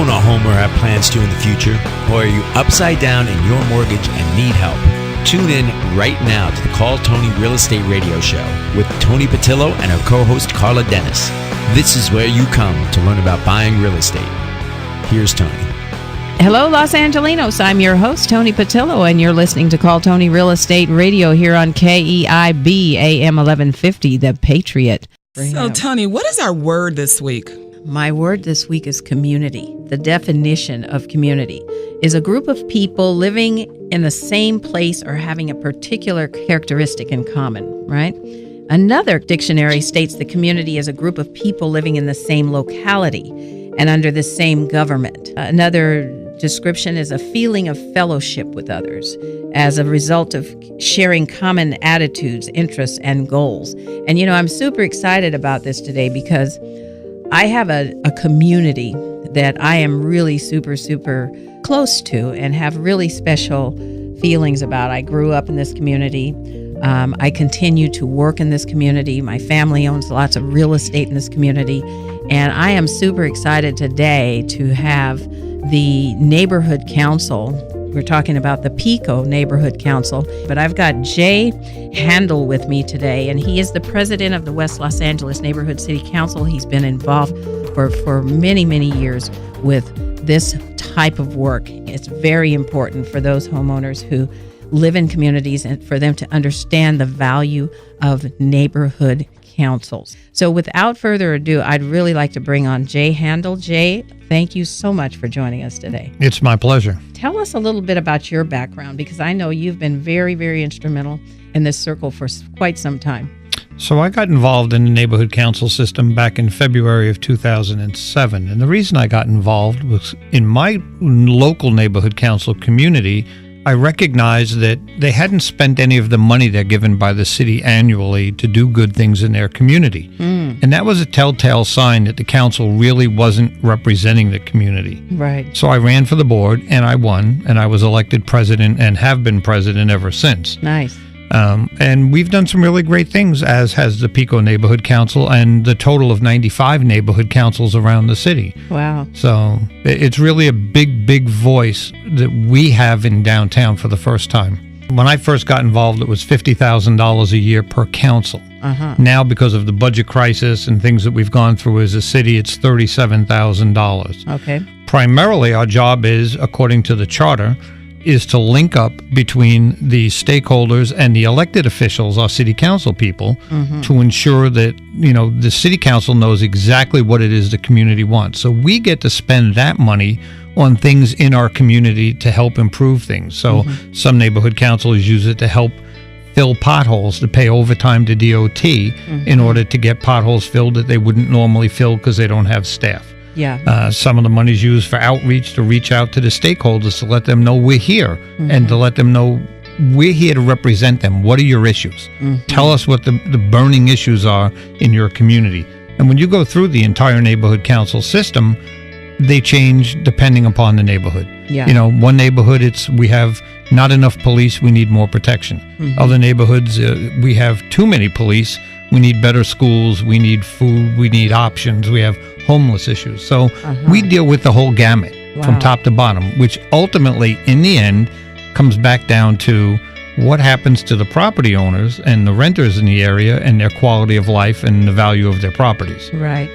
own a home or have plans to in the future? Or are you upside down in your mortgage and need help? Tune in right now to the Call Toni Real Estate Radio Show with Toni Patillo and her co-host Carla Dennis. This is where you come to learn about buying real estate. Here's Toni. Hello, Los Angelinos. I'm your host, Toni Patillo, and you're listening to Call Toni Real Estate Radio here on KEIB AM 1150, The Patriot. So, Toni, what is our word this week? My word this week is community. The definition of community is a group of people living in the same place or having a particular characteristic in common, right? Another dictionary states the community is a group of people living in the same locality and under the same government. Another description is a feeling of fellowship with others as a result of sharing common attitudes, interests, and goals. And, I'm super excited about this today because I have a community that I am really super, super close to and have really special feelings about. I grew up in this community. I continue to work in this community. My family owns lots of real estate in this community. And I am super excited today to have the neighborhood council. We're talking about the Pico Neighborhood Council, but I've got Jay Handel with me today, and he is the president of the West Los Angeles Neighborhood City Council. He's been involved for many, many years with this type of work. It's very important for those homeowners who live in communities and for them to understand the value of neighborhood councils. So without further ado, I'd really like to bring on Jay Handel. Jay, thank you so much for joining us today. It's my pleasure. Tell us a little bit about your background, because I know you've been very, very instrumental in this circle for quite some time. So I got involved in the neighborhood council system back in February of 2007. And the reason I got involved was in my local neighborhood council community, I recognized that they hadn't spent any of the money they're given by the city annually to do good things in their community. And that was a telltale sign that the council really wasn't representing the community. Right. So I ran for the board, and I won, and I was elected president and have been president ever since. Nice. And we've done some really great things, as has the Pico Neighborhood Council and the total of 95 neighborhood councils around the city. Wow. So it's really a big, big voice that we have in downtown for the first time. When I first got involved, it was $50,000 a year per council. Now, because of the budget crisis and things that we've gone through as a city, it's $37,000. Okay. Primarily, our job is, according to the charter, is to link up between the stakeholders and the elected officials, our city council people, to ensure that, the city council knows exactly what it is the community wants. So we get to spend that money on things in our community to help improve things. So some neighborhood councils use it to help fill potholes, to pay overtime to DOT in order to get potholes filled that they wouldn't normally fill because they don't have staff. Yeah. Some of the money is used for outreach, to reach out to the stakeholders, to let them know we're here and to let them know we're here to represent them. What are your issues? Tell us what the burning issues are in your community. And when you go through the entire neighborhood council system, they change depending upon the neighborhood. Yeah. One neighborhood, we have not enough police, we need more protection. Other neighborhoods, we have too many police, we need better schools, we need food, we need options, we have homeless issues. So we deal with the whole gamut from top to bottom, which ultimately, in the end, comes back down to what happens to the property owners and the renters in the area and their quality of life and the value of their properties. Right.